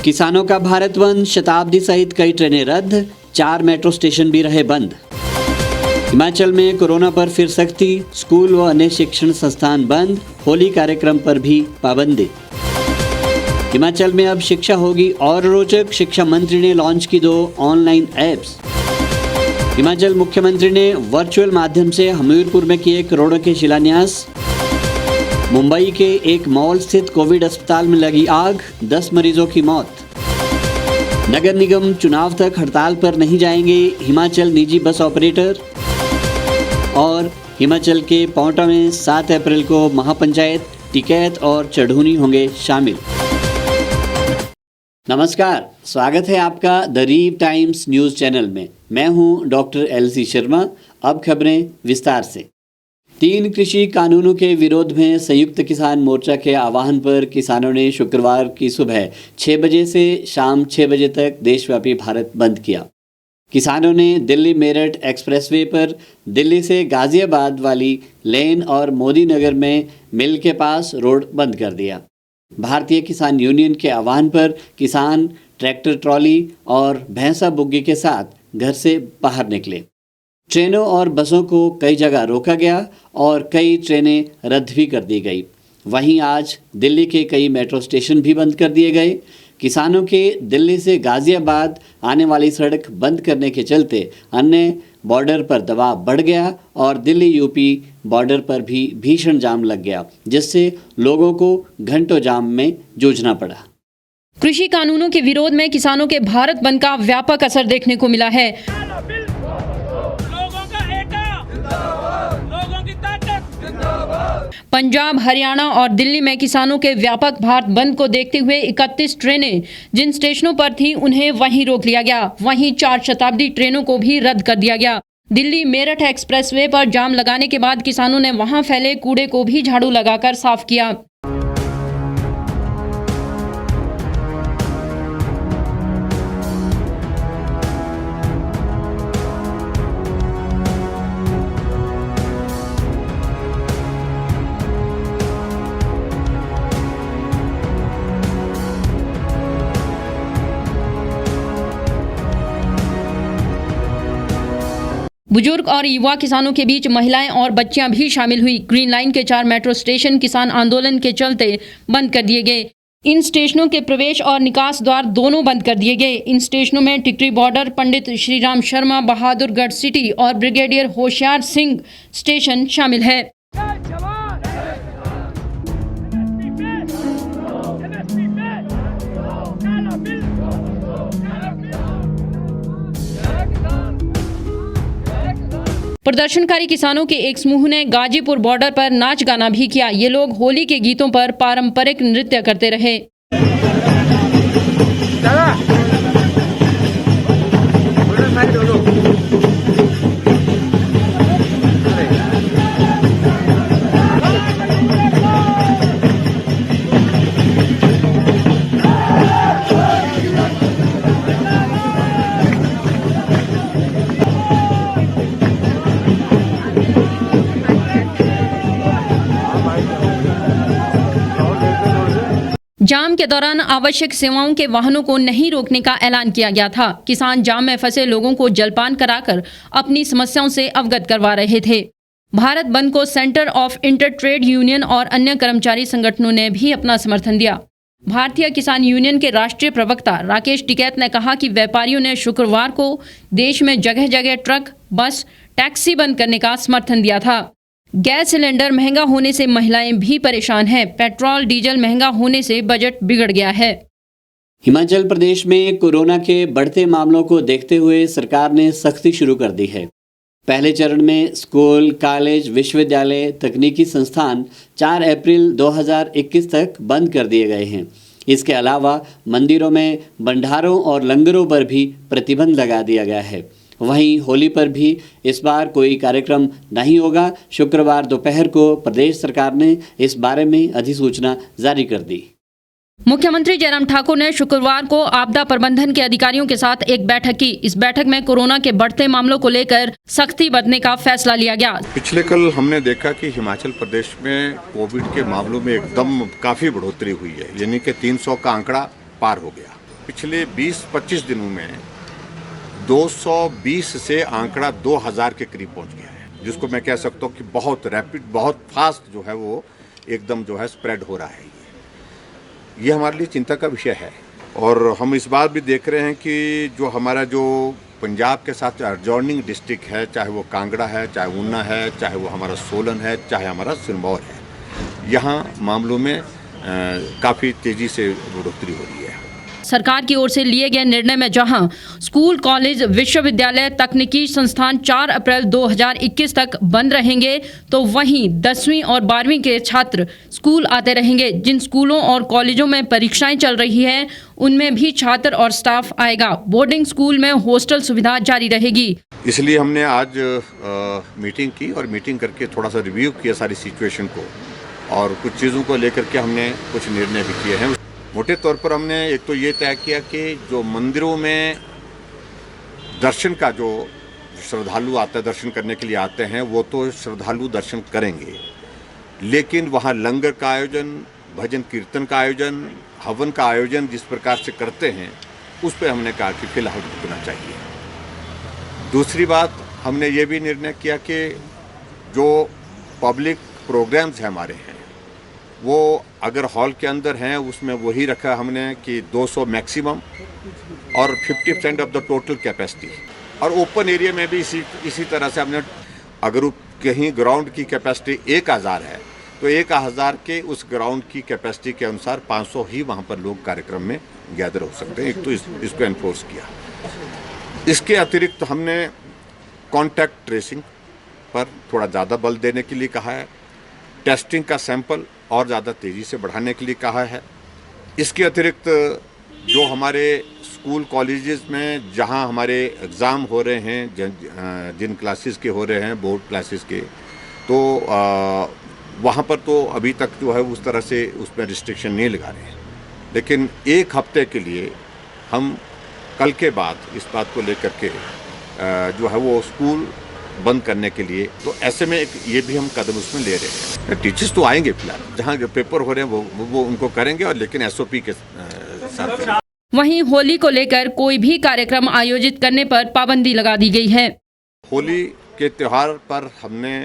किसानों का भारत बंद, शताब्दी सहित कई ट्रेनें रद्द, 4 मेट्रो स्टेशन भी रहे बंद। हिमाचल में कोरोना पर फिर सख्ती, स्कूल व अन्य शिक्षण संस्थान बंद, होली कार्यक्रम पर भी पाबंदी। हिमाचल में अब शिक्षा होगी और रोचक, शिक्षा मंत्री ने लॉन्च की 2 ऑनलाइन ऐप्स। हिमाचल मुख्यमंत्री ने वर्चुअल माध्यम से हमीरपुर में किए करोड़ों के शिलान्यास। मुंबई के एक मॉल स्थित कोविड अस्पताल में लगी आग, 10 मरीजों की मौत। नगर निगम चुनाव तक हड़ताल पर नहीं जाएंगे हिमाचल निजी बस ऑपरेटर। और हिमाचल के पांवटा में 7 अप्रैल को महापंचायत, टिकैत और चढ़ूनी होंगे शामिल। नमस्कार, स्वागत है आपका द रीव टाइम्स न्यूज़ चैनल में। मैं हूं डॉक्टर LC शर्मा। अब खबरें विस्तार से। 3 कृषि कानूनों के विरोध में संयुक्त किसान मोर्चा के आह्वान पर किसानों ने शुक्रवार की सुबह 6 बजे से शाम 6 बजे तक देशव्यापी भारत बंद किया। किसानों ने दिल्ली मेरठ एक्सप्रेसवे पर दिल्ली से गाजियाबाद वाली लेन और मोदी नगर में मिल के पास रोड बंद कर दिया। भारतीय किसान यूनियन के आह्वान पर किसान ट्रैक्टर ट्रॉली और भैंसा बुग्गी के साथ घर से बाहर निकले। ट्रेनों और बसों को कई जगह रोका गया और कई ट्रेनें रद्द भी कर दी गई। वहीं आज दिल्ली के कई मेट्रो स्टेशन भी बंद कर दिए गए। किसानों के दिल्ली से गाजियाबाद आने वाली सड़क बंद करने के चलते अन्य बॉर्डर पर दबाव बढ़ गया और दिल्ली यूपी बॉर्डर पर भी भीषण जाम लग गया, जिससे लोगों को घंटों जाम में जूझना पड़ा। कृषि कानूनों के विरोध में किसानों के भारत बंद का व्यापक असर देखने को मिला है। पंजाब, हरियाणा और दिल्ली में किसानों के व्यापक भारत बंद को देखते हुए 31 ट्रेनें जिन स्टेशनों पर थीं उन्हें वहीं रोक लिया गया। वहीं 4 शताब्दी ट्रेनों को भी रद्द कर दिया गया। दिल्ली मेरठ एक्सप्रेसवे पर जाम लगाने के बाद किसानों ने वहां फैले कूड़े को भी झाड़ू लगाकर साफ किया। बुजुर्ग और युवा किसानों के बीच महिलाएं और बच्चियां भी शामिल हुई। ग्रीन लाइन के 4 मेट्रो स्टेशन किसान आंदोलन के चलते बंद कर दिए गए। इन स्टेशनों के प्रवेश और निकास द्वार दोनों बंद कर दिए गए। इन स्टेशनों में टिकरी बॉर्डर, पंडित श्रीराम शर्मा बहादुरगढ़ सिटी और ब्रिगेडियर होशियार सिंह स्टेशन शामिल है। प्रदर्शनकारी किसानों के एक समूह ने गाजीपुर बॉर्डर पर नाच गाना भी किया। ये लोग होली के गीतों पर पारंपरिक नृत्य करते रहे। जाम के दौरान आवश्यक सेवाओं के वाहनों को नहीं रोकने का ऐलान किया गया था। किसान जाम में फंसे लोगों को जलपान कराकर अपनी समस्याओं से अवगत करवा रहे थे। भारत बंद को centre of inter trade union और अन्य कर्मचारी संगठनों ने भी अपना समर्थन दिया। भारतीय किसान यूनियन के राष्ट्रीय प्रवक्ता राकेश टिकैत ने कहा कि व्यापारियों ने शुक्रवार को देश में जगह जगह ट्रक, बस, टैक्सी बंद करने का समर्थन दिया था। गैस सिलेंडर महंगा होने से महिलाएं भी परेशान हैं। पेट्रोल डीजल महंगा होने से बजट बिगड़ गया है। हिमाचल प्रदेश में कोरोना के बढ़ते मामलों को देखते हुए सरकार ने सख्ती शुरू कर दी है। पहले चरण में स्कूल, कॉलेज, विश्वविद्यालय, तकनीकी संस्थान 4 अप्रैल 2021 तक बंद कर दिए गए हैं। इसके अलावा मंदिरों में भंडारों और लंगरों पर भी प्रतिबंध लगा दिया गया है। वहीं होली पर भी इस बार कोई कार्यक्रम नहीं होगा। शुक्रवार दोपहर को प्रदेश सरकार ने इस बारे में अधिसूचना जारी कर दी। मुख्यमंत्री जयराम ठाकुर ने शुक्रवार को आपदा प्रबंधन के अधिकारियों के साथ एक बैठक की। इस बैठक में कोरोना के बढ़ते मामलों को लेकर सख्ती बरतने का फैसला लिया गया। पिछले कल हमने देखा कि हिमाचल प्रदेश में कोविड के मामलों में एकदम काफी बढ़ोतरी हुई है, यानी कि 300 का आंकड़ा पार हो गया। पिछले 20-25 दिनों में 220 से आंकड़ा 2000 के करीब पहुंच गया है, जिसको मैं कह सकता हूं कि बहुत रैपिड, बहुत फास्ट जो है वो एकदम जो है स्प्रेड हो रहा है। ये हमारे लिए चिंता का विषय है। और हम इस बात भी देख रहे हैं कि जो हमारा जो पंजाब के साथ एडजॉर्निंग डिस्ट्रिक्ट है, चाहे वो कांगड़ा है, चाहे ऊना है, चाहे वो हमारा सोलन है, चाहे हमारा सिरमौर है, यहाँ मामलों में काफ़ी तेज़ी से बढ़ोतरी हो रही है। सरकार की ओर से लिए गए निर्णय में जहां स्कूल, कॉलेज, विश्वविद्यालय, तकनीकी संस्थान 4 अप्रैल 2021 तक बंद रहेंगे, तो वहीं 10वीं और 12वीं के छात्र स्कूल आते रहेंगे। जिन स्कूलों और कॉलेजों में परीक्षाएं चल रही हैं, उनमें भी छात्र और स्टाफ आएगा। बोर्डिंग स्कूल में हॉस्टल सुविधा जारी रहेगी। इसलिए हमने आज मीटिंग की और मीटिंग करके थोड़ा सा रिव्यू किया सारी सिचुएशन को, और कुछ चीज़ों को लेकर के हमने कुछ निर्णय भी किए हैं। मोटे तौर पर हमने एक तो ये तय किया कि जो मंदिरों में दर्शन का जो श्रद्धालु आता है, दर्शन करने के लिए आते हैं, वो तो श्रद्धालु दर्शन करेंगे, लेकिन वहाँ लंगर का आयोजन, भजन कीर्तन का आयोजन, हवन का आयोजन जिस प्रकार से करते हैं, उस पर हमने कहा कि फिलहाल रुकना चाहिए। दूसरी बात, हमने ये भी निर्णय किया कि जो पब्लिक प्रोग्राम्स हैं हमारे हैं, वो अगर हॉल के अंदर हैं उसमें वही रखा हमने कि 200 मैक्सिमम और 50% ऑफ द टोटल कैपेसिटी। और ओपन एरिया में भी इसी तरह से हमने, अगर कहीं ग्राउंड की कैपेसिटी 1000 है तो 1000 के उस ग्राउंड की कैपेसिटी के अनुसार 500 ही वहाँ पर लोग कार्यक्रम में गैदर हो सकते हैं। एक तो इसको एनफोर्स किया। इसके अतिरिक्त हमने कॉन्टैक्ट ट्रेसिंग पर थोड़ा ज़्यादा बल देने के लिए कहा है, टेस्टिंग का सैंपल और ज़्यादा तेज़ी से बढ़ाने के लिए कहा है। इसके अतिरिक्त जो हमारे स्कूल कॉलेजेस में जहां हमारे एग्ज़ाम हो रहे हैं, जिन क्लासेस के हो रहे हैं, बोर्ड क्लासेस के, तो वहां पर तो अभी तक जो है उस तरह से उसमें रिस्ट्रिक्शन नहीं लगा रहे हैं। लेकिन एक हफ्ते के लिए हम कल के बाद इस बात को लेकर के जो है वो स्कूल बंद करने के लिए, तो ऐसे में ये भी हम कदम उसमें ले रहे हैं। टीचर्स तो आएंगे फिलहाल, जहाँ जो पेपर हो रहे हैं वो उनको करेंगे, और लेकिन SOP के साथ। वहीं होली को लेकर कोई भी कार्यक्रम आयोजित करने पर पाबंदी लगा दी गई है। होली के त्यौहार पर हमने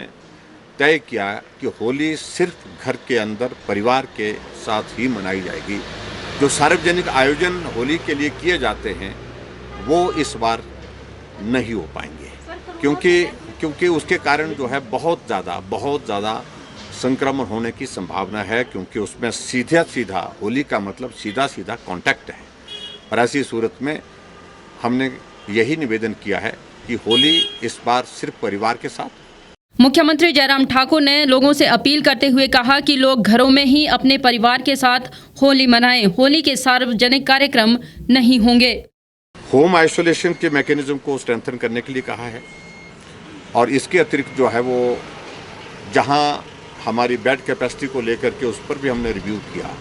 तय किया कि होली सिर्फ घर के अंदर परिवार के साथ ही मनाई जाएगी। जो सार्वजनिक आयोजन होली के लिए किए जाते हैं वो इस बार नहीं हो पाएंगे, क्योंकि उसके कारण जो है बहुत ज़्यादा संक्रमण होने की संभावना है, क्योंकि उसमें सीधा होली का मतलब सीधा कांटेक्ट है। और ऐसी सूरत में हमने यही निवेदन किया है कि होली इस बार सिर्फ परिवार के साथ। मुख्यमंत्री जयराम ठाकुर ने लोगों से अपील करते हुए कहा कि लोग घरों में ही अपने परिवार के साथ होली मनाएं। होली के सार्वजनिक कार्यक्रम नहीं होंगे। होम आइसोलेशन के मैकेनिज्म को स्ट्रेंथन करने के लिए कहा है, और इसके अतिरिक्त जो है वो जहां हमारी बेड कैपेसिटी को लेकर के उस पर भी हमने रिव्यू किया,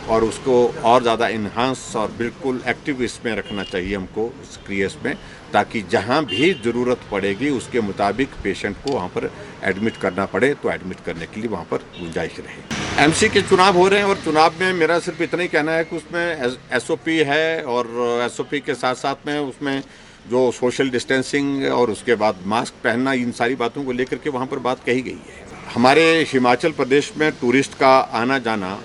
और उसको और ज़्यादा इन्हांस और बिल्कुल एक्टिव इसमें रखना चाहिए हमको इस क्रिएस में, ताकि जहां भी ज़रूरत पड़ेगी उसके मुताबिक पेशेंट को वहां पर एडमिट करना पड़े तो एडमिट करने के लिए वहां पर गुंजाइश रहे। MC के चुनाव हो रहे हैं, और चुनाव में मेरा सिर्फ इतना ही कहना है कि उसमें SOP है, और SOP के साथ साथ में उसमें जो सोशल डिस्टेंसिंग और उसके बाद मास्क पहनना, इन सारी बातों को लेकर के वहाँ पर बात कही गई है। हमारे हिमाचल प्रदेश में टूरिस्ट का आना जाना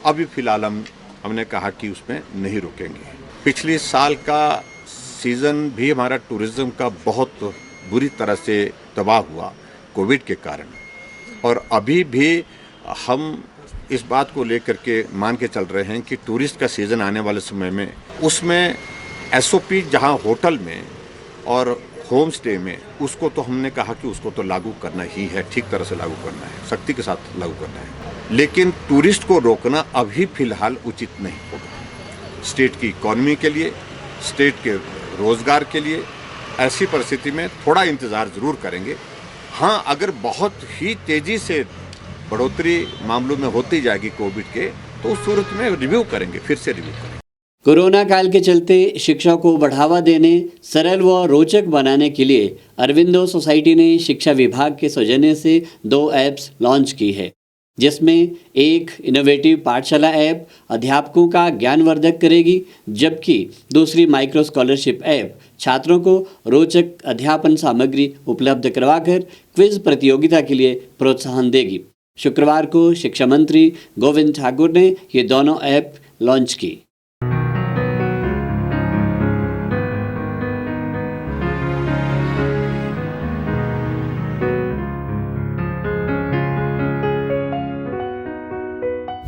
अभी फ़िलहाल हमने कहा कि उसमें नहीं रुकेंगे। पिछले साल का सीज़न भी हमारा टूरिज़्म का बहुत बुरी तरह से तबाह हुआ कोविड के कारण, और अभी भी हम इस बात को लेकर के मान के चल रहे हैं कि टूरिस्ट का सीज़न आने वाले समय में उसमें SOP जहां होटल में और होम स्टे में, उसको तो हमने कहा कि उसको तो लागू करना ही है, ठीक तरह से लागू करना है, सख्ती के साथ लागू करना है। लेकिन टूरिस्ट को रोकना अभी फ़िलहाल उचित नहीं होगा। स्टेट की इकॉनमी के लिए, स्टेट के रोज़गार के लिए ऐसी परिस्थिति में थोड़ा इंतज़ार ज़रूर करेंगे। हाँ, अगर बहुत ही तेज़ी से बढ़ोतरी मामलों में होती जाएगी कोविड के, तो उस सूरत में रिव्यू करेंगे, फिर से रिव्यू करेंगे। कोरोना काल के चलते शिक्षा को बढ़ावा देने, सरल व रोचक बनाने के लिए अरविंदो सोसाइटी ने शिक्षा विभाग के सौजन्य से 2 ऐप्स लॉन्च की है। जिसमें एक इनोवेटिव पाठशाला ऐप अध्यापकों का ज्ञानवर्धक करेगी, जबकि दूसरी माइक्रो स्कॉलरशिप ऐप छात्रों को रोचक अध्यापन सामग्री उपलब्ध करवाकर क्विज प्रतियोगिता के लिए प्रोत्साहन देगी। शुक्रवार को शिक्षा मंत्री गोविंद ठाकुर ने ये दोनों ऐप लॉन्च की।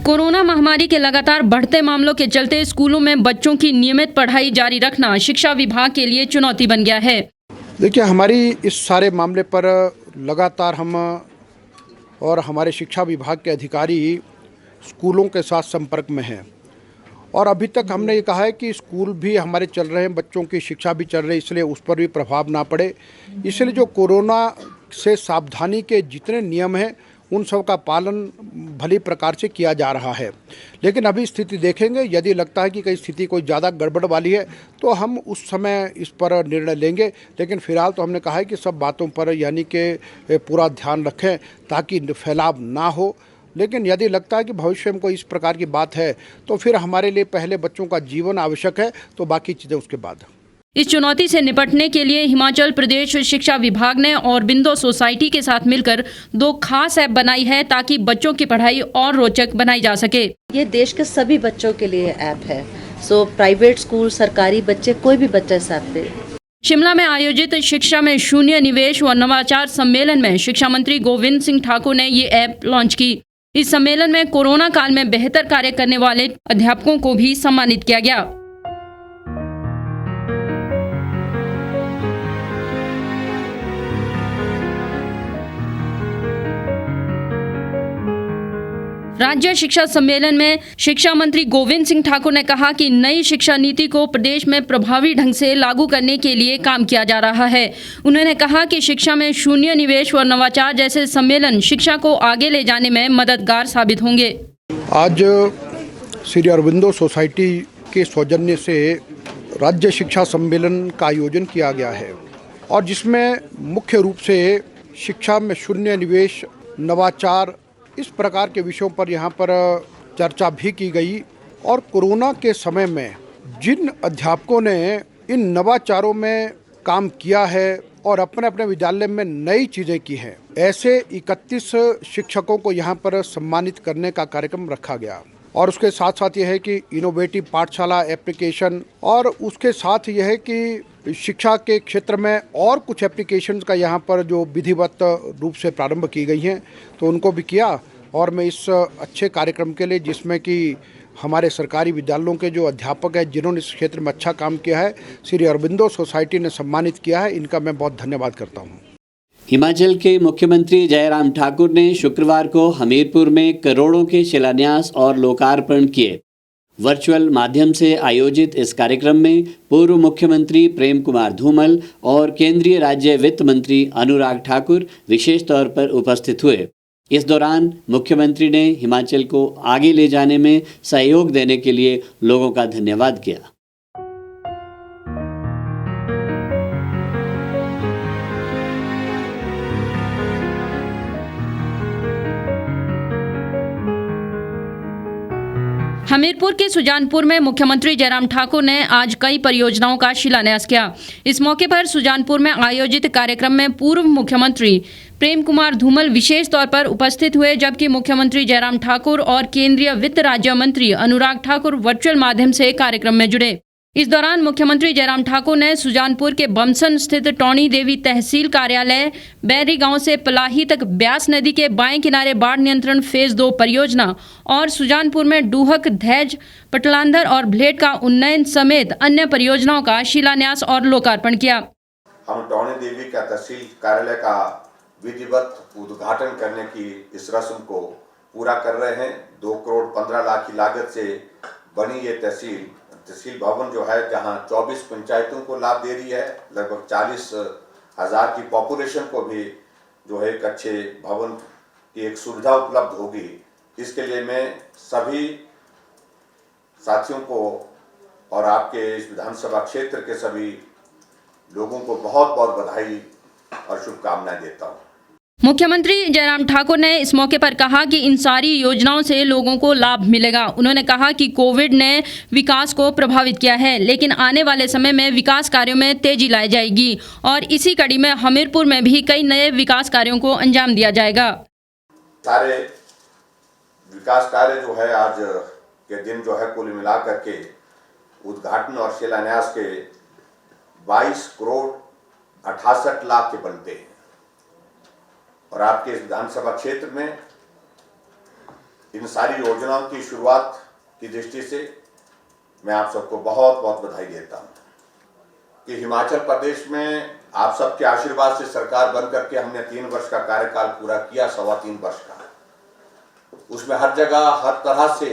कोरोना महामारी के लगातार बढ़ते मामलों के चलते स्कूलों में बच्चों की नियमित पढ़ाई जारी रखना शिक्षा विभाग के लिए चुनौती बन गया है। देखिए, हमारी इस सारे मामले पर लगातार हम और हमारे शिक्षा विभाग के अधिकारी स्कूलों के साथ संपर्क में हैं और अभी तक हमने ये कहा है कि स्कूल भी हमारे चल रहे हैं, बच्चों की शिक्षा भी चल रही है, इसलिए उस पर भी प्रभाव ना पड़े। इसलिए जो कोरोना से सावधानी के जितने नियम हैं उन सब का पालन भली प्रकार से किया जा रहा है। लेकिन अभी स्थिति देखेंगे, यदि लगता है कि कहीं स्थिति कोई ज़्यादा गड़बड़ वाली है तो हम उस समय इस पर निर्णय लेंगे। लेकिन फिलहाल तो हमने कहा है कि सब बातों पर यानी कि पूरा ध्यान रखें ताकि फैलाव ना हो। लेकिन यदि लगता है कि भविष्य में कोई इस प्रकार की बात है तो फिर हमारे लिए पहले बच्चों का जीवन आवश्यक है, तो बाकी चीज़ें उसके बाद। इस चुनौती से निपटने के लिए हिमाचल प्रदेश शिक्षा विभाग ने ऑरबिंदो सोसाइटी के साथ मिलकर 2 खास ऐप बनाई है ताकि बच्चों की पढ़ाई और रोचक बनाई जा सके। ये देश के सभी बच्चों के लिए ऐप है, सो प्राइवेट स्कूल, सरकारी बच्चे, कोई भी बच्चा इस ऐप पे। शिमला में आयोजित शिक्षा में शून्य निवेश व नवाचार सम्मेलन में शिक्षा मंत्री गोविंद सिंह ठाकुर ने ये ऐप लॉन्च की। इस सम्मेलन में कोरोना काल में बेहतर कार्य करने वाले अध्यापकों को भी सम्मानित किया गया। राज्य शिक्षा सम्मेलन में शिक्षा मंत्री गोविंद सिंह ठाकुर ने कहा कि नई शिक्षा नीति को प्रदेश में प्रभावी ढंग से लागू करने के लिए काम किया जा रहा है। उन्होंने कहा कि शिक्षा में शून्य निवेश व नवाचार जैसे सम्मेलन शिक्षा को आगे ले जाने में मददगार साबित होंगे। आज श्री अरविंदो सोसाइटी के सौजन्य से राज्य शिक्षा सम्मेलन का आयोजन किया गया है और जिसमें मुख्य रूप से शिक्षा में शून्य निवेश, नवाचार, इस प्रकार के विषयों पर यहाँ पर चर्चा भी की गई। और कोरोना के समय में जिन अध्यापकों ने इन नवाचारों में काम किया है और अपने अपने विद्यालय में नई चीज़ें की हैं, ऐसे 31 शिक्षकों को यहाँ पर सम्मानित करने का कार्यक्रम रखा गया। और उसके साथ साथ यह है कि इनोवेटिव पाठशाला एप्लीकेशन, और उसके साथ यह है कि शिक्षा के क्षेत्र में और कुछ एप्लीकेशंस का यहाँ पर जो विधिवत रूप से प्रारंभ की गई हैं तो उनको भी किया। और मैं इस अच्छे कार्यक्रम के लिए, जिसमें कि हमारे सरकारी विद्यालयों के जो अध्यापक हैं जिन्होंने इस क्षेत्र में अच्छा काम किया है, श्री अरविंदो सोसाइटी ने सम्मानित किया है, इनका मैं बहुत धन्यवाद करता हूँ। हिमाचल के मुख्यमंत्री जयराम ठाकुर ने शुक्रवार को हमीरपुर में करोड़ों के शिलान्यास और लोकार्पण किए। वर्चुअल माध्यम से आयोजित इस कार्यक्रम में पूर्व मुख्यमंत्री प्रेम कुमार धूमल और केंद्रीय राज्य वित्त मंत्री अनुराग ठाकुर विशेष तौर पर उपस्थित हुए। इस दौरान मुख्यमंत्री ने हिमाचल को आगे ले जाने में सहयोग देने के लिए लोगों का धन्यवाद किया। हमीरपुर के सुजानपुर में मुख्यमंत्री जयराम ठाकुर ने आज कई परियोजनाओं का शिलान्यास किया। इस मौके पर सुजानपुर में आयोजित कार्यक्रम में पूर्व मुख्यमंत्री प्रेम कुमार धूमल विशेष तौर पर उपस्थित हुए, जबकि मुख्यमंत्री जयराम ठाकुर और केंद्रीय वित्त राज्य मंत्री अनुराग ठाकुर वर्चुअल माध्यम से कार्यक्रम में जुड़े। इस दौरान मुख्यमंत्री जयराम ठाकुर ने सुजानपुर के बमसन स्थित टौणी देवी तहसील कार्यालय, बैरी गांव से पलाही तक ब्यास नदी के बाएं किनारे बाढ़ नियंत्रण फेज 2 परियोजना और सुजानपुर में डूहक, धैज, पटलांदर और ब्लेड का उन्नयन समेत अन्य परियोजनाओं का शिलान्यास और लोकार्पण किया। हम टौणी देवी का तहसील कार्यालय का विधिवत उद्घाटन करने की इस रस्म को पूरा कर रहे हैं। 2 करोड़ 15 लाख की लागत से बनी ये तहसील भवन जो है, जहां 24 पंचायतों को लाभ दे रही है, लगभग 40,000 की पॉपुलेशन को भी जो है एक अच्छे भवन की एक सुविधा उपलब्ध होगी। इसके लिए मैं सभी साथियों को और आपके इस विधानसभा क्षेत्र के सभी लोगों को बहुत बहुत बधाई और शुभकामनाएं देता हूं। मुख्यमंत्री जयराम ठाकुर ने इस मौके पर कहा कि इन सारी योजनाओं से लोगों को लाभ मिलेगा। उन्होंने कहा कि कोविड ने विकास को प्रभावित किया है, लेकिन आने वाले समय में विकास कार्यों में तेजी लाई जाएगी और इसी कड़ी में हमीरपुर में भी कई नए विकास कार्यों को अंजाम दिया जाएगा। सारे विकास कार्य जो है आज के दिन जो है कुल मिला करके उद्घाटन और शिलान्यास के 22 करोड़ 68 लाख के बनते हैं और आपके इस विधानसभा क्षेत्र में इन सारी योजनाओं की शुरुआत की दृष्टि से मैं आप सबको बहुत बहुत बधाई देता हूं कि हिमाचल प्रदेश में आप सबके आशीर्वाद से सरकार बन करके हमने 3 वर्ष का कार्यकाल पूरा किया, 3.25 वर्ष का। उसमें हर जगह हर तरह से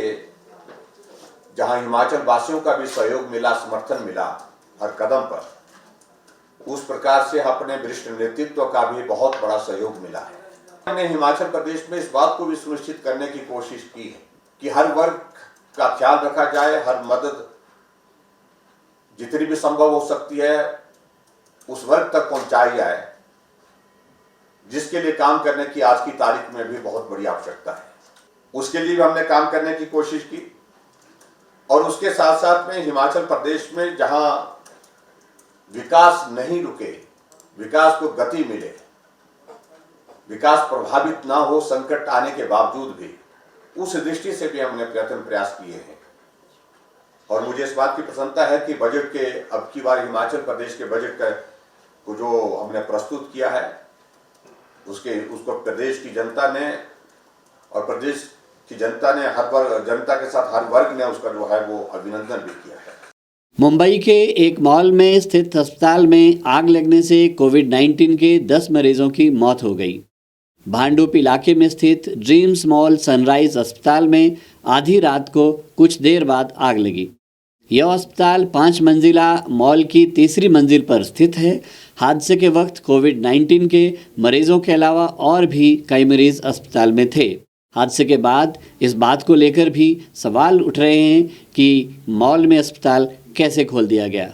जहां हिमाचल वासियों का भी सहयोग मिला, समर्थन मिला हर कदम पर, उस प्रकार से अपने वरिष्ठ नेतृत्व का भी बहुत बड़ा सहयोग मिला है। हमने हिमाचल प्रदेश में इस बात को भी सुनिश्चित करने की कोशिश की है कि हर वर्ग का ख्याल रखा जाए, हर मदद जितनी भी संभव हो सकती है उस वर्ग तक पहुंचाई जाए, जिसके लिए काम करने की आज की तारीख में भी बहुत बड़ी आवश्यकता है। उसके लिए भी हमने काम करने की कोशिश की और उसके साथ साथ में हिमाचल प्रदेश में जहां विकास नहीं रुके, विकास को गति मिले, विकास प्रभावित ना हो संकट आने के बावजूद भी, उस दृष्टि से भी हमने प्रयास किए हैं। और मुझे इस बात की प्रसन्नता है कि बजट के अब की बार हिमाचल प्रदेश के बजट को जो हमने प्रस्तुत किया है उसको प्रदेश की जनता ने और प्रदेश की जनता ने हर वर्ग जनता के साथ हर वर्ग ने उसका जो है वो अभिनंदन भी किया है। मुंबई के एक मॉल में स्थित अस्पताल में आग लगने से कोविड-19 के 10 मरीजों की मौत हो गई। भांडुप इलाके में स्थित ड्रीम्स मॉल सनराइज अस्पताल में आधी रात को कुछ देर बाद आग लगी। यह अस्पताल 5 मंजिला मॉल की तीसरी मंजिल पर स्थित है। हादसे के वक्त कोविड-19 के मरीजों के अलावा और भी कई मरीज अस्पताल में थे। हादसे के बाद इस बात को लेकर भी सवाल उठ रहे हैं कि मॉल में अस्पताल कैसे खोल दिया गया।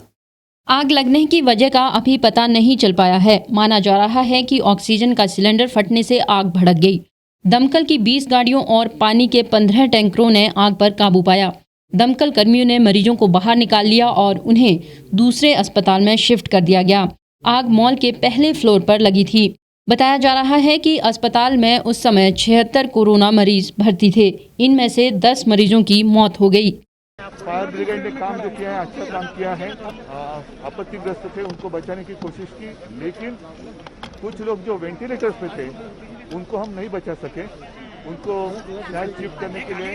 आग लगने की वजह का अभी पता नहीं चल पाया है। माना जा रहा है कि ऑक्सीजन का सिलेंडर फटने से आग भड़क गई। दमकल की 20 गाड़ियों और पानी के 15 टैंकरों ने आग पर काबू पाया। दमकल कर्मियों ने मरीजों को बाहर निकाल लिया और उन्हें दूसरे अस्पताल में शिफ्ट कर दिया गया। आग मॉल के पहले फ्लोर पर लगी थी। बताया जा रहा है कि अस्पताल में उस समय 76 कोरोना मरीज भर्ती थे। इनमें से 10 मरीजों की मौत हो गई। फायर ब्रिगेड ने काम जो किया है अच्छा काम किया है। आपत्तिग्रस्त थे उनको बचाने की कोशिश की, लेकिन कुछ लोग जो वेंटिलेटर्स पे थे उनको हम नहीं बचा सके। उनको शायद शिफ्ट करने के लिए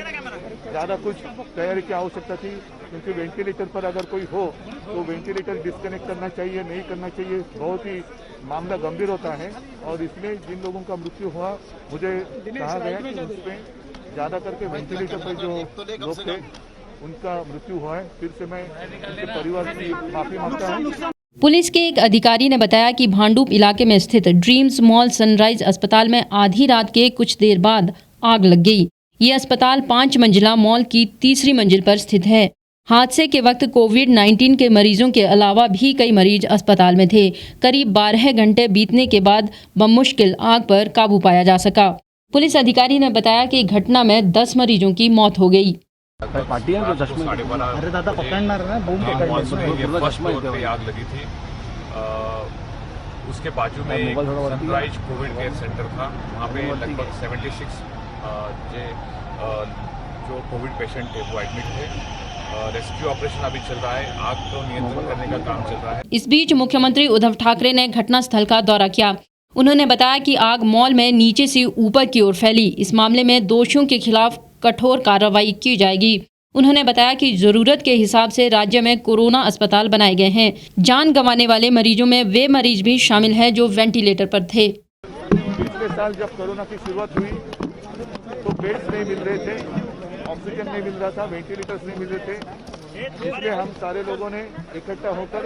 ज़्यादा कुछ तैयारी की आवश्यकता थी, क्योंकि वेंटिलेटर पर अगर कोई हो तो वेंटिलेटर डिस्कनेक्ट करना चाहिए, नहीं करना चाहिए, बहुत ही मामला गंभीर होता है। और इसमें जिन लोगों का मृत्यु हुआ, मुझे कहा गया कि उसमें ज़्यादा करके वेंटिलेटर पर जो लोग थे उनका मृत्यु हुआ है। फिर से मैं उनके परिवार की माफ़ी मांगता हूँ। पुलिस के एक अधिकारी ने बताया कि भांडुप इलाके में स्थित ड्रीम्स मॉल सनराइज अस्पताल में आधी रात के कुछ देर बाद आग लग गई। ये अस्पताल 5 मंजिला मॉल की तीसरी मंजिल पर स्थित है। हादसे के वक्त कोविड-19 के मरीजों के अलावा भी कई मरीज अस्पताल में थे। करीब 12 घंटे बीतने के बाद बमुश्किल आग पर काबू पाया जा सका। पुलिस अधिकारी ने बताया कि घटना में 10 मरीजों की मौत हो गई। आग लगी थी। उसके बाजू में एक सनराइज कोविड केयर सेंटर था। वहाँ पे लगभग 76 जो कोविड पेशेंट थे वो एडमिट थे। रेस्क्यू ऑपरेशन अभी चल रहा है। आग को नियंत्रण करने का काम चल रहा है। इस बीच मुख्यमंत्री उद्धव ठाकरे ने घटनास्थल का दौरा किया। उन्होंने बताया कि आग मॉल में नीचे से ऊपर की ओर फैली। इस मामले में दोषियों के खिलाफ कठोर कार्रवाई की जाएगी। उन्होंने बताया कि जरूरत के हिसाब से राज्य में कोरोना अस्पताल बनाए गए हैं। जान गंवाने वाले मरीजों में वे मरीज भी शामिल हैं जो वेंटिलेटर पर थे। पिछले साल जब कोरोना की शुरुआत हुई तो बेड्स नहीं मिल रहे थे, ऑक्सीजन नहीं मिल रहा था, वेंटिलेटर्स नहीं मिल रहे थे। इसलिए हम सारे लोगों ने इकट्ठा होकर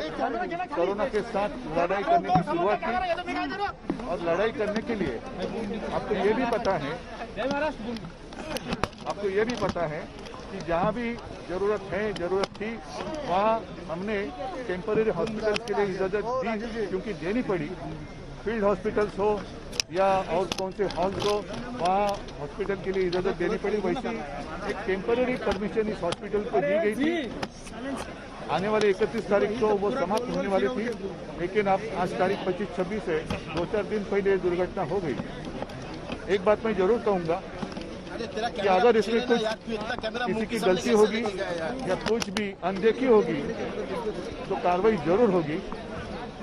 कोरोना के साथ लड़ाई करने की शुरुआत की। और लड़ाई करने के लिए आपको ये भी पता है कि जहाँ भी जरूरत थी वहाँ हमने टेम्पररी हॉस्पिटल्स के लिए इजाज़त दी, क्योंकि देनी पड़ी। फील्ड हॉस्पिटल्स हो या और कौन से हॉल्स हो, वहाँ हॉस्पिटल के लिए इजाज़त देनी पड़ी। वैसी एक टेम्पररी परमिशन इस हॉस्पिटल को दी गई थी। आने वाले 31 तारीख को वो समाप्त होने वाली थी, लेकिन अब आज तारीख 25-26 है, 2-4 दिन पहले ये दुर्घटना हो गई। एक बात मैं जरूर कहूँगा कि अगर इसमें कुछ किसी की गलती होगी या कुछ भी अनदेखी होगी तो कार्रवाई जरूर होगी,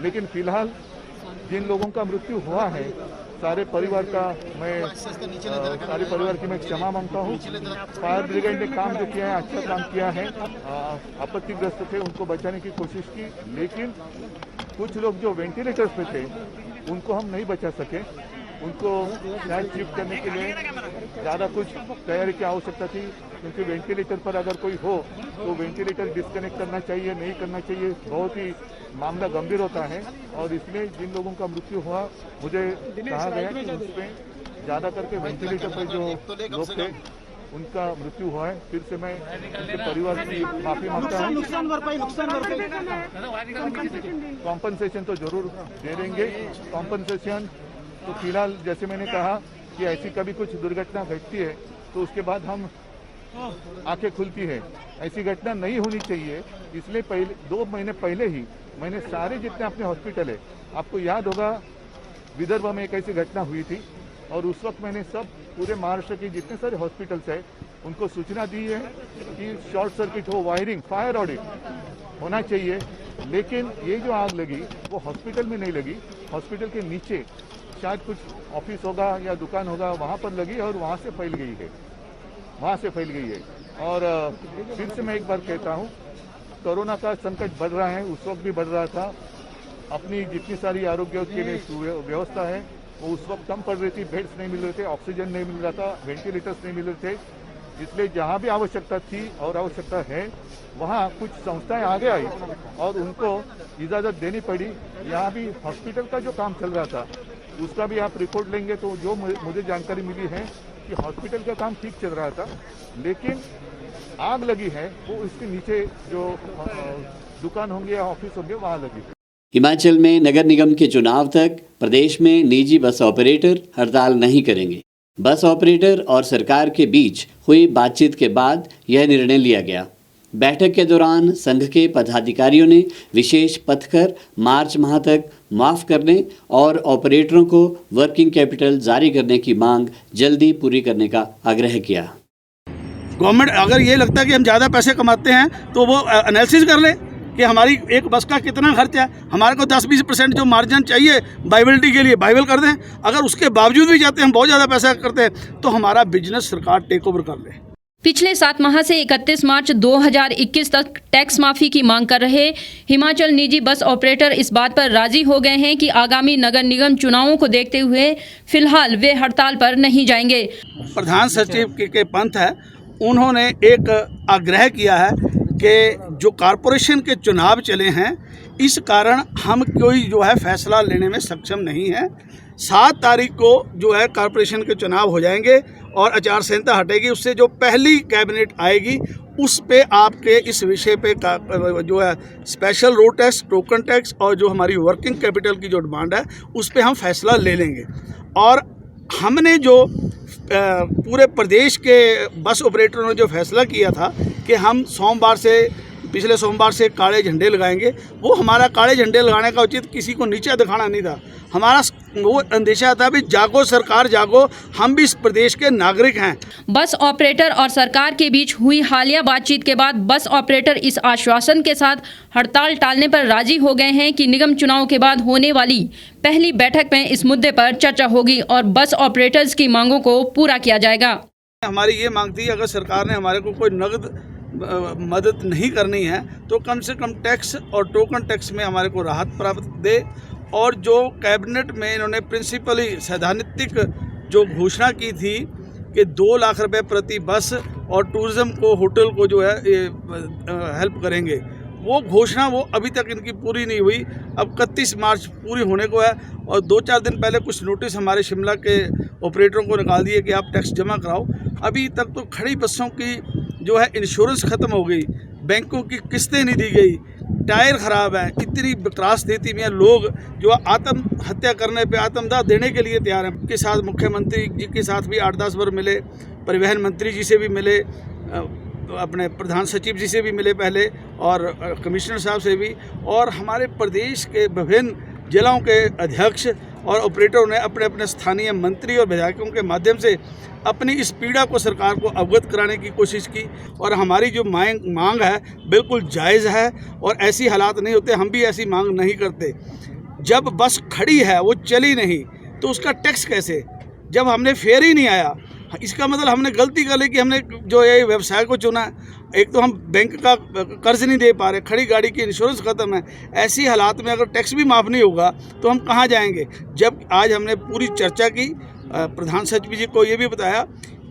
लेकिन फिलहाल जिन लोगों का मृत्यु हुआ है सारे परिवार की मैं क्षमा मांगता हूँ। फायर ब्रिगेड ने काम जो किया है अच्छा काम किया है। आपत्तिग्रस्त थे, उनको बचाने की कोशिश की, लेकिन कुछ लोग जो वेंटिलेटर्स पे थे उनको हम नहीं बचा सके। उनको शायद शिफ्ट करने के लिए ज़्यादा कुछ तैयारी की आवश्यकता थी, क्योंकि वेंटिलेटर पर अगर कोई हो तो वेंटिलेटर डिस्कनेक्ट करना चाहिए, नहीं करना चाहिए, बहुत ही मामला गंभीर होता है। और इसमें जिन लोगों का मृत्यु हुआ, मुझे कहा गया कि उसमें ज़्यादा करके वेंटिलेटर पर जो लोग थे उनका मृत्यु हुआ है। फिर से मैं उनके परिवार की माफ़ी मांगता हूँ। कॉम्पनसेशन तो जरूर दे देंगे। कॉम्पनसेशन तो फिलहाल जैसे मैंने कहा कि ऐसी कभी कुछ दुर्घटना घटती है तो उसके बाद हम आंखें खुलती है। ऐसी घटना नहीं होनी चाहिए, इसलिए पहले 2 महीने पहले ही मैंने सारे जितने अपने हॉस्पिटल है, आपको याद होगा विदर्भ में एक ऐसी घटना हुई थी और उस वक्त मैंने सब पूरे महाराष्ट्र के जितने सारे हॉस्पिटल्स है उनको सूचना दी है कि शॉर्ट सर्किट हो, वायरिंग, फायर ऑडिट होना चाहिए। लेकिन ये जो आग लगी वो हॉस्पिटल में नहीं लगी, हॉस्पिटल के नीचे शायद कुछ ऑफिस होगा या दुकान होगा, वहाँ पर लगी और वहाँ से फैल गई है। और फिर से मैं एक बार कहता हूँ, कोरोना का संकट बढ़ रहा है, उस वक्त भी बढ़ रहा था। अपनी जितनी सारी आरोग्य के लिए व्यवस्था है वो उस वक्त कम पड़ रही थी, बेड्स नहीं मिल रहे थे, ऑक्सीजन नहीं मिल रहा था, वेंटिलेटर्स नहीं मिल रहे थे। इसलिए जहाँ भी आवश्यकता थी और आवश्यकता है वहाँ कुछ संस्थाएं आगे आई और उनको इजाज़त देनी पड़ी। यहाँ भी हॉस्पिटल का जो काम चल रहा था उसका भी आप रिपोर्ट लेंगे तो जो मुझे जानकारी मिली है कि हॉस्पिटल का काम ठीक चल रहा था, लेकिन आग लगी है वो इसके नीचे जो दुकान होंगे या ऑफिस होंगे वहाँ लगी। हिमाचल में नगर निगम के चुनाव तक प्रदेश में निजी बस ऑपरेटर हड़ताल नहीं करेंगे। बस ऑपरेटर और सरकार के बीच हुई बातचीत के बाद यह निर्णय लिया गया। बैठक के दौरान संघ के पदाधिकारियों ने विशेष पथकर मार्च माह तक माफ़ करने और ऑपरेटरों को वर्किंग कैपिटल जारी करने की मांग जल्दी पूरी करने का आग्रह किया। गवर्नमेंट अगर ये लगता है कि हम ज़्यादा पैसे कमाते हैं तो वो एनालिसिस कर ले कि हमारी एक बस का कितना खर्चा है। हमारे को 10-20% जो मार्जिन चाहिए वाइबिलिटी के लिए वाइबल कर दें। अगर उसके बावजूद भी जाते हैं हम बहुत ज़्यादा पैसा करते हैं तो हमारा बिजनेस सरकार टेक ओवर कर ले। पिछले 7 माह से 31 मार्च 2021 तक टैक्स माफी की मांग कर रहे हिमाचल निजी बस ऑपरेटर इस बात पर राजी हो गए हैं कि आगामी नगर निगम चुनावों को देखते हुए फिलहाल वे हड़ताल पर नहीं जाएंगे। प्रधान सचिव के पंथ है, उन्होंने एक आग्रह किया है कि जो कॉरपोरेशन के चुनाव चले हैं इस कारण हम कोई जो है फैसला लेने में सक्षम नहीं है। 7 तारीख को जो है कॉरपोरेशन के चुनाव हो जाएंगे और आचार संहिता हटेगी, उससे जो पहली कैबिनेट आएगी उस पे आपके इस विषय पे जो है special road tax, token tax और जो हमारी वर्किंग कैपिटल की जो डिमांड है उस पे हम फैसला ले लेंगे। और हमने जो पूरे प्रदेश के बस ऑपरेटरों ने जो फैसला किया था कि हम पिछले सोमवार से काले झंडे लगाएंगे, वो हमारा काले झंडे लगाने का उचित किसी को नीचा दिखाना नहीं था। हमारा वो अंदेशा था भी जागो सरकार जागो, हम भी इस प्रदेश के नागरिक हैं। बस ऑपरेटर और सरकार के बीच हुई हालिया बातचीत के बाद बस ऑपरेटर इस आश्वासन के साथ हड़ताल टालने पर राजी हो गए हैं कि निगम चुनाव के बाद होने वाली पहली बैठक में इस मुद्दे पर चर्चा होगी और बस ऑपरेटर्स की मांगों को पूरा किया जाएगा। हमारी ये मांग थी, अगर सरकार ने हमारे को कोई नगद मदद नहीं करनी है तो कम से कम टैक्स और टोकन टैक्स में हमारे को राहत प्राप्त दे। और जो कैबिनेट में इन्होंने प्रिंसिपली सैद्धांतिक जो घोषणा की थी कि 2 लाख रुपए प्रति बस और टूरिज्म को, होटल को जो है हेल्प करेंगे, वो घोषणा वो अभी तक इनकी पूरी नहीं हुई। अब 31 मार्च पूरी होने को है और 2-4 दिन पहले कुछ नोटिस हमारे शिमला के ऑपरेटरों को निकाल दिए कि आप टैक्स जमा कराओ। अभी तक तो खड़ी बसों की जो है इंश्योरेंस ख़त्म हो गई, बैंकों की किस्तें नहीं दी गई, टायर खराब है, इतनी विकराल स्थिति में लोग जो आत्महत्या करने पे आत्मदाह देने के लिए तैयार हैं। के साथ मुख्यमंत्री जी के साथ भी 8-10 बार मिले, परिवहन मंत्री जी से भी मिले, अपने प्रधान सचिव जी से भी मिले पहले, और कमिश्नर साहब से भी, और हमारे प्रदेश के विभिन्न जिलों के अध्यक्ष और ऑपरेटरों ने अपने अपने स्थानीय मंत्री और विधायकों के माध्यम से अपनी इस पीड़ा को सरकार को अवगत कराने की कोशिश की। और हमारी जो मांग है बिल्कुल जायज़ है, और ऐसी हालात नहीं होते, हम भी ऐसी मांग नहीं करते। जब बस खड़ी है, वो चली नहीं, तो उसका टैक्स कैसे? जब हमने फेयर ही नहीं आया, इसका मतलब हमने गलती कर ली कि हमने जो ये व्यवसाय को चुना। एक तो हम बैंक का कर्ज नहीं दे पा रहे, खड़ी गाड़ी की इंश्योरेंस ख़त्म है। ऐसी हालात में अगर टैक्स भी माफ़ नहीं होगा तो हम कहाँ जाएंगे? जब आज हमने पूरी चर्चा की, प्रधान सचिव जी को ये भी बताया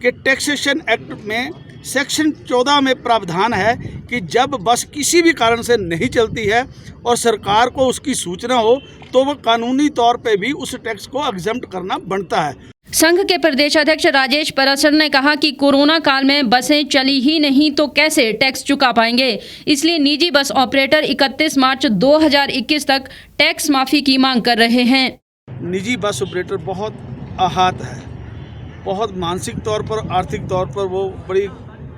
कि टैक्सेशन एक्ट में सेक्शन 14 में प्रावधान है कि जब बस किसी भी कारण से नहीं चलती है और सरकार को उसकी सूचना हो, तो वह कानूनी तौर पे भी उस टैक्स को एग्जम्प्ट करना बनता है। संघ के प्रदेश अध्यक्ष राजेश परसर ने कहा कि कोरोना काल में बसें चली ही नहीं तो कैसे टैक्स चुका पाएंगे, इसलिए निजी बस ऑपरेटर 31 मार्च 2021 तक टैक्स माफ़ी की मांग कर रहे हैं। निजी बस ऑपरेटर बहुत आहत है, बहुत मानसिक तौर पर, आर्थिक तौर पर वो बड़ी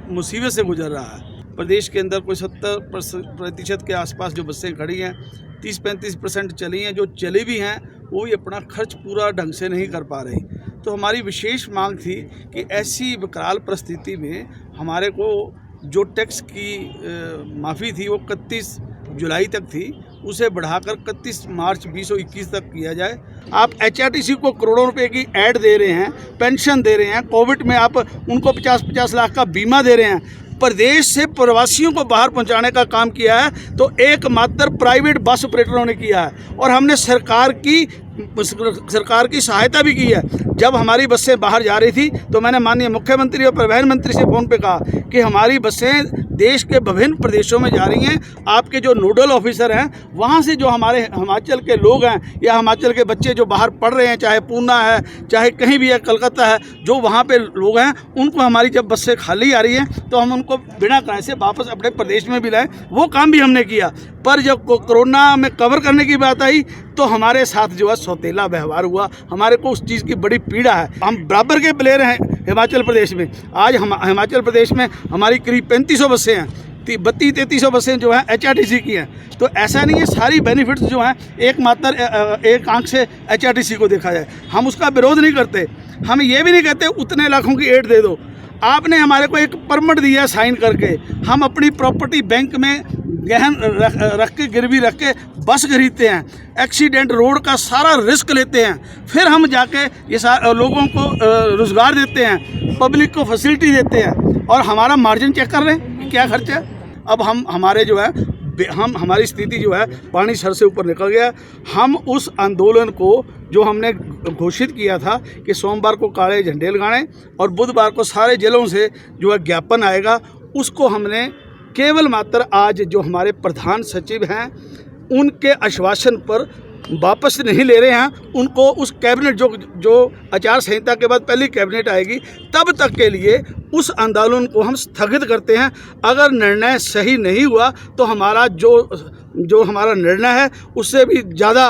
मुसीबत से गुजर रहा है। प्रदेश के अंदर कोई 70% के आसपास जो बसें खड़ी हैं, 30-35% चली हैं, जो चली भी हैं वो भी अपना खर्च पूरा ढंग से नहीं कर पा रही। तो हमारी विशेष मांग थी कि ऐसी विकराल परिस्थिति में हमारे को जो टैक्स की माफ़ी थी वो 31 जुलाई तक थी, उसे बढ़ाकर 31 मार्च 2021 तक किया जाए। आप HRTC को करोड़ों रुपए की ऐड दे रहे हैं, पेंशन दे रहे हैं, कोविड में आप उनको 50-50 लाख का बीमा दे रहे हैं। प्रदेश से प्रवासियों को बाहर पहुंचाने का काम किया है तो एकमात्र प्राइवेट बस ऑपरेटरों ने किया है, और हमने सरकार की सहायता भी की है। जब हमारी बसें बाहर जा रही थी तो मैंने माननीय मुख्यमंत्री और परिवहन मंत्री से फ़ोन पे कहा कि हमारी बसें देश के विभिन्न प्रदेशों में जा रही हैं, आपके जो नोडल ऑफिसर हैं वहाँ से जो हमारे हिमाचल के लोग हैं या हिमाचल के बच्चे जो बाहर पढ़ रहे हैं, चाहे पूना है, चाहे कहीं भी है, कलकत्ता है, जो वहाँ पे लोग हैं, उनको हमारी जब बसें खाली आ रही हैं तो हम उनको बिना किराए से वापस अपने प्रदेश में भी लाएँ। वो काम भी हमने किया। पर जब कोरोना में कवर करने की बात आई तो हमारे साथ जो है सौतेला व्यवहार हुआ। हमारे को उस चीज़ की बड़ी पीड़ा है। हम बराबर के प्लेयर हैं हिमाचल प्रदेश में। आज हिमाचल प्रदेश में हमारी करीब 3500 बसें हैं, 3200-3300 बसें जो हैं HRTC की हैं। तो ऐसा नहीं है सारी बेनिफिट्स जो हैं एक आंख से HRTC को देखा जाए। हम उसका विरोध नहीं करते, हम ये भी नहीं कहते उतने लाखों की एड दे दो। आपने हमारे को एक परमिट दिया साइन करके, हम अपनी प्रॉपर्टी बैंक में गहन रख के, गिरवी रख के बस खरीदते हैं, एक्सीडेंट रोड का सारा रिस्क लेते हैं, फिर हम जाके ये लोगों को रोज़गार देते हैं, पब्लिक को फैसिलिटी देते हैं, और हमारा मार्जिन चेक कर रहे हैं क्या खर्च है। अब हमारी स्थिति जो है पानी सर से ऊपर निकल गया। हम उस आंदोलन को जो हमने घोषित किया था कि सोमवार को काले झंडे लगाने और बुधवार को सारे जिलों से जो है ज्ञापन आएगा, उसको हमने केवल मात्र आज जो हमारे प्रधान सचिव हैं उनके आश्वासन पर वापस नहीं ले रहे हैं। उनको उस कैबिनेट जो आचार संहिता के बाद पहली कैबिनेट आएगी तब तक के लिए उस आंदोलन को हम स्थगित करते हैं। अगर निर्णय सही नहीं हुआ तो हमारा जो हमारा निर्णय है उससे भी ज़्यादा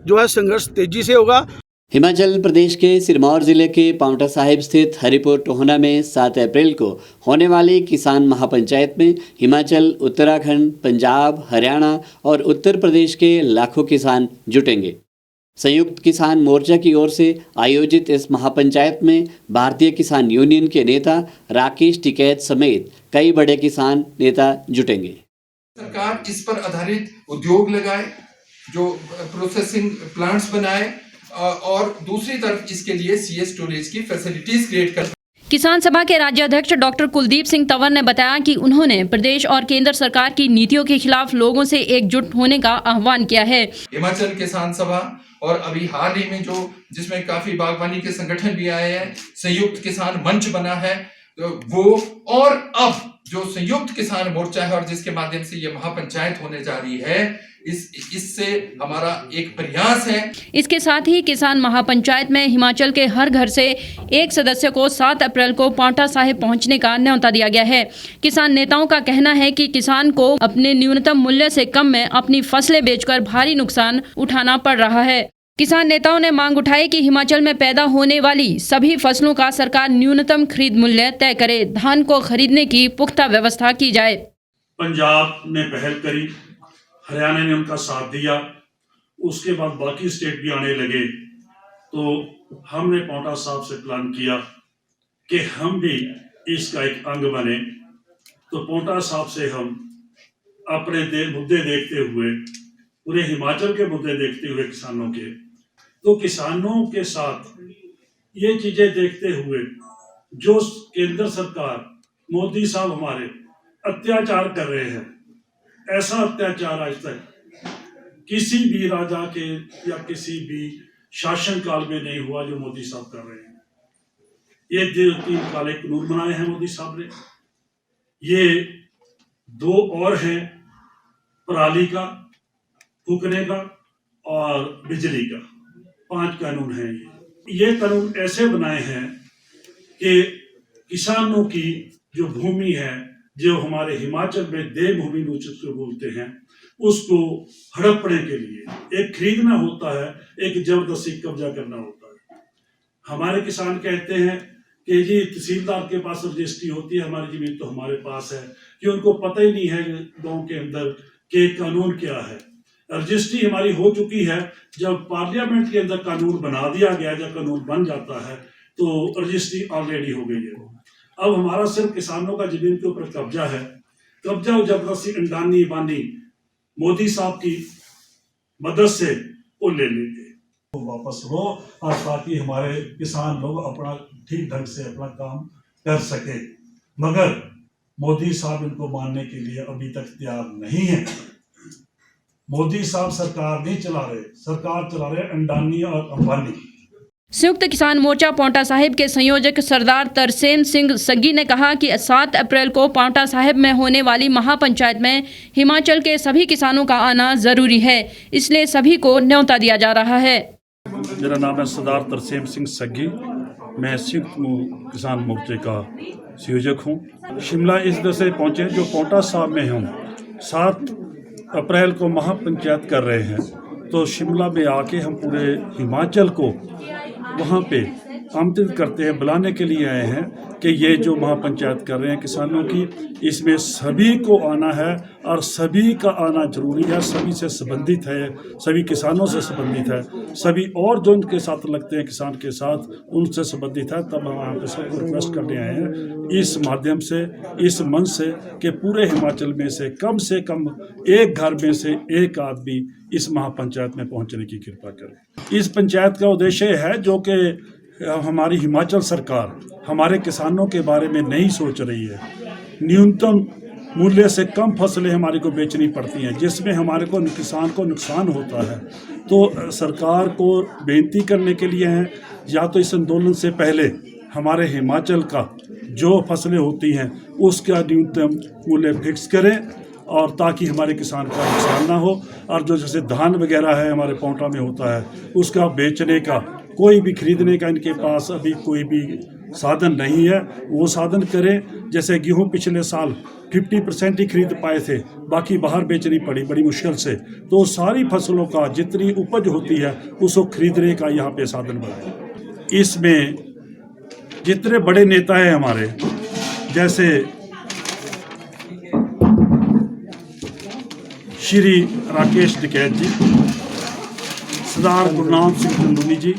जो है संघर्ष तेजी से होगा। हिमाचल प्रदेश के सिरमौर जिले के पांवटा साहिब स्थित हरिपुर टोहना में 7 अप्रैल को होने वाली किसान महापंचायत में हिमाचल, उत्तराखंड, पंजाब, हरियाणा और उत्तर प्रदेश के लाखों किसान जुटेंगे। संयुक्त किसान मोर्चा की ओर से आयोजित इस महापंचायत में भारतीय किसान यूनियन के नेता राकेश टिकैत समेत कई बड़े किसान नेता जुटेंगे। सरकार इस पर आधारित उद्योग लगाए, जो प्रोसेसिंग प्लांट्स बनाए, और दूसरी तरफ इसके लिए सीएस स्टोरेज की फैसिलिटीज क्रिएट कर। किसान सभा के राज्य अध्यक्ष डॉक्टर कुलदीप सिंह तंवर ने बताया कि उन्होंने प्रदेश और केंद्र सरकार की नीतियों के खिलाफ लोगों से एकजुट होने का आह्वान किया है। हिमाचल किसान सभा और अभी हाल ही में जिसमें काफी बागवानी के संगठन भी आए हैं, संयुक्त किसान मंच बना है वो, और अब जो संयुक्त किसान मोर्चा है और जिसके माध्यम से ये महापंचायत होने जा रही है, इससे हमारा एक प्रयास है। इसके साथ ही किसान महापंचायत में हिमाचल के हर घर से एक सदस्य को 7 अप्रैल को पांवटा साहिब पहुंचने का न्योता दिया गया है। किसान नेताओं का कहना है कि किसान को अपने न्यूनतम मूल्य से कम में अपनी फसलें बेचकर भारी नुकसान उठाना पड़ रहा है। किसान नेताओं ने मांग उठाई कि हिमाचल में पैदा होने वाली सभी फसलों का सरकार न्यूनतम खरीद मूल्य तय करे, धान को खरीदने की पुख्ता व्यवस्था की जाए। पंजाब ने पहल करी, हरियाणा ने उनका साथ दिया, उसके बाद बाकी स्टेट भी आने लगे, तो हमने पांवटा साहब से प्लान किया कि हम भी इसका एक अंग बने। तो पांवटा साहब से हम अपने मुद्दे देखते हुए, पूरे हिमाचल के मुद्दे देखते हुए किसानों के, तो किसानों के साथ ये चीजें देखते हुए जो केंद्र सरकार मोदी साहब हमारे अत्याचार कर रहे हैं, ऐसा अत्याचार आज तक किसी भी राजा के या किसी भी शासन काल में नहीं हुआ जो मोदी साहब कर रहे हैं। ये 3 काले कानून बनाए हैं मोदी साहब ने, ये 2 और हैं, पराली का, फूकने का और बिजली का, 5 कानून हैं। ये कानून ऐसे बनाए हैं कि किसानों की जो भूमि है, जो हमारे हिमाचल में देवभूमि जिसको बोलते हैं, उसको हड़पने के लिए एक खरीदना होता है, एक जबरदस्ती कब्जा करना होता है। हमारे किसान कहते हैं कि जी तहसीलदार के पास रजिस्ट्री होती है, हमारी जमीन तो हमारे पास है, कि उनको पता ही नहीं है गांव के अंदर कि कानून क्या है। रजिस्ट्री हमारी हो चुकी है, जब पार्लियामेंट के अंदर कानून बना दिया गया, जब कानून बन जाता है तो रजिस्ट्री ऑलरेडी हो गई है। अब हमारा सिर्फ किसानों का जमीन के ऊपर कब्जा है, कब्जा जबरदस्ती अंडानी बानी मोदी साहब की मदद से वो ले लेंगे, तो वापस लो, और ताकि हमारे किसान लोग अपना ठीक ढंग से अपना काम कर सके। मगर मोदी साहब इनको मानने के लिए अभी तक तैयार नहीं है। मोदी साहब सरकार नहीं चला रहे, सरकार चला रहे अंडानी और अंबानी। संयुक्त किसान मोर्चा पांवटा साहिब के संयोजक सरदार तरसेम सिंह सग्गी ने कहा कि 7 अप्रैल को पांवटा साहिब में होने वाली महापंचायत में हिमाचल के सभी किसानों का आना जरूरी है, इसलिए सभी को न्योता दिया जा रहा है। मेरा नाम है सरदार तरसेम सिंह सग्गी, मैं संयुक्त किसान मोर्चे का संयोजक हूँ। शिमला इस तरह से पहुँचे जो पांवटा साहिब में हम 7 अप्रैल को महापंचायत कर रहे हैं, तो शिमला में आके हम पूरे हिमाचल को वहाँ पे आमंत्रित करते हैं, बुलाने के लिए आए हैं कि ये जो महापंचायत कर रहे हैं किसानों की, इसमें सभी को आना है और सभी का आना जरूरी है, सभी से संबंधित है, सभी किसानों से संबंधित है, सभी और जो उनके साथ लगते हैं किसान के साथ उनसे संबंधित है। तब हम यहाँ पे सबको रिक्वेस्ट करने आए हैं इस माध्यम से, इस मंच से, कि पूरे हिमाचल में से कम एक घर में से एक आदमी इस महापंचायत में पहुँचने की कृपा करें। इस पंचायत का उद्देश्य है जो कि हमारी हिमाचल सरकार हमारे किसानों के बारे में नहीं सोच रही है। न्यूनतम मूल्य से कम फसलें हमारे को बेचनी पड़ती हैं, जिसमें हमारे को किसान को नुकसान होता है। तो सरकार को बेनती करने के लिए हैं, या तो इस आंदोलन से पहले हमारे हिमाचल का जो फसलें होती हैं उसका न्यूनतम मूल्य फिक्स करें, और ताकि हमारे किसान का नुकसान ना हो। और जो जैसे धान वगैरह है हमारे पांवटा में होता है, उसका बेचने का, कोई भी खरीदने का इनके पास अभी कोई भी साधन नहीं है, वो साधन करें। जैसे गेहूं पिछले साल 50% ही खरीद पाए थे, बाकी बाहर बेचनी पड़ी बड़ी मुश्किल से। तो सारी फसलों का जितनी उपज होती है उसको खरीदने का यहाँ पे साधन बनाए। इसमें जितने बड़े नेता हैं हमारे, जैसे श्री राकेश टिकैत जी, सरदार गुरनाम सिंह चंदूनी जी,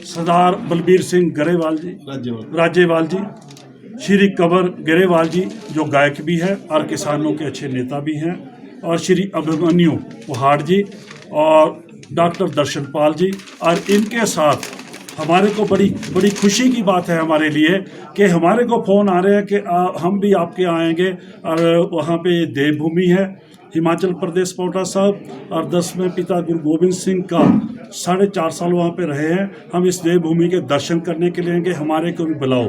सरदार बलबीर सिंह गरेवाल जी, राज्यवाल जी, श्री कंवर गरेवाल जी जो गायक भी है और किसानों के अच्छे नेता भी हैं, और श्री अभिमन्यु पहाड़ जी और डॉक्टर दर्शनपाल जी। और इनके साथ हमारे को बड़ी खुशी की बात है हमारे लिए कि हमारे को फ़ोन आ रहे हैं कि हम भी आपके आएंगे, और वहाँ पे देवभूमि है हिमाचल प्रदेश पांवटा साहब और 10वें पिता गुरु गोबिंद सिंह का 4.5 साल वहाँ पे रहे हैं। हम इस देवभूमि के दर्शन करने के लिए हमारे को भी बुलाओ।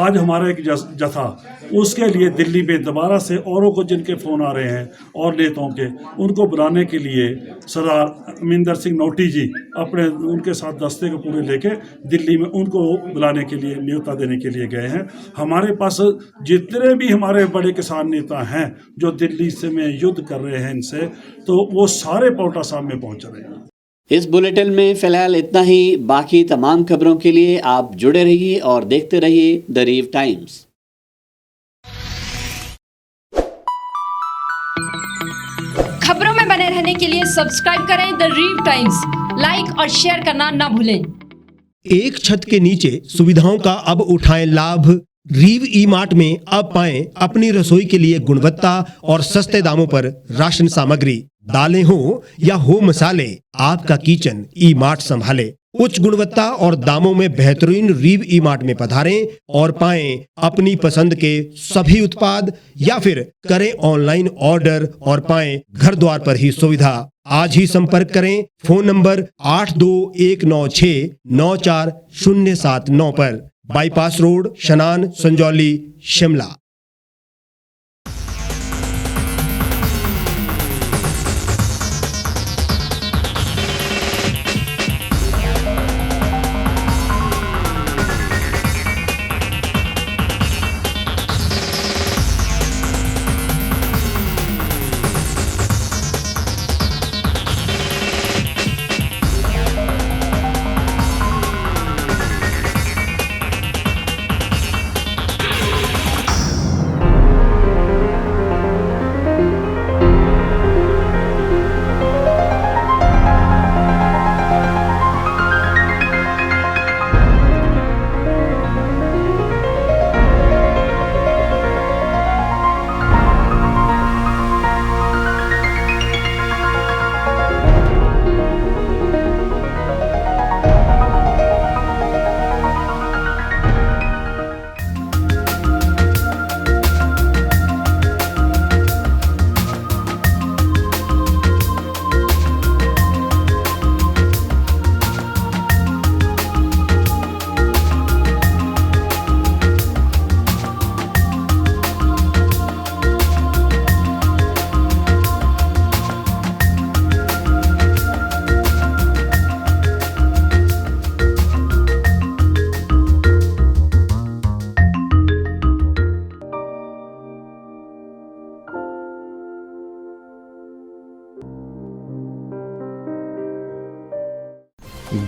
आज हमारा एक जथा उसके लिए दिल्ली में दोबारा से औरों को जिनके फ़ोन आ रहे हैं और नेताओं के, उनको बुलाने के लिए सरदार अमिंदर सिंह नोटी जी अपने उनके साथ दस्ते को पूरे लेके दिल्ली में उनको बुलाने के लिए न्योता देने के लिए गए हैं। हमारे पास जितने भी हमारे बड़े किसान नेता हैं जो दिल्ली से में युद्ध कर रहे हैं इनसे, तो वो सारे पांवटा साहब में पहुंच रहे हैं। इस बुलेटिन में फिलहाल इतना ही। बाकी तमाम खबरों के लिए आप जुड़े रहिए और देखते रहिए द रीव टाइम्स। खबरों में बने रहने के लिए सब्सक्राइब करें द रीव टाइम्स, लाइक और शेयर करना ना भूलें। एक छत के नीचे सुविधाओं का अब उठाएं लाभ। रीव ई मार्ट में अब पाएं अपनी रसोई के लिए गुणवत्ता और सस्ते दामों पर राशन सामग्री। दालें हो या हो मसाले, आपका किचन ई मार्ट संभाले। उच्च गुणवत्ता और दामों में बेहतरीन रीव ई मार्ट में पधारें और पाएं अपनी पसंद के सभी उत्पाद, या फिर करें ऑनलाइन ऑर्डर और पाएं घर द्वार पर ही सुविधा। आज ही संपर्क करें फोन नंबर 8219694079 पर, बाईपास रोड, शनान, संजौली, शिमला।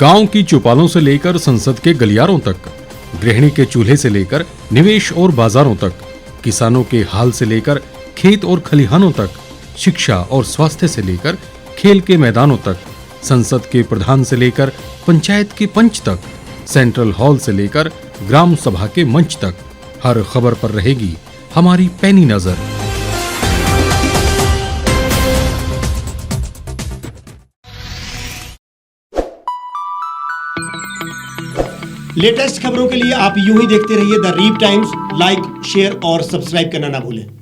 गांव की चौपालों से लेकर संसद के गलियारों तक, गृहिणी के चूल्हे से लेकर निवेश और बाजारों तक, किसानों के हाल से लेकर खेत और खलिहानों तक, शिक्षा और स्वास्थ्य से लेकर खेल के मैदानों तक, संसद के प्रधान से लेकर पंचायत के पंच तक, सेंट्रल हॉल से लेकर ग्राम सभा के मंच तक, हर खबर पर रहेगी हमारी पैनी नजर। लेटेस्ट खबरों के लिए आप यूं ही देखते रहिए द रीव टाइम्स। लाइक, शेयर और सब्सक्राइब करना ना भूलें।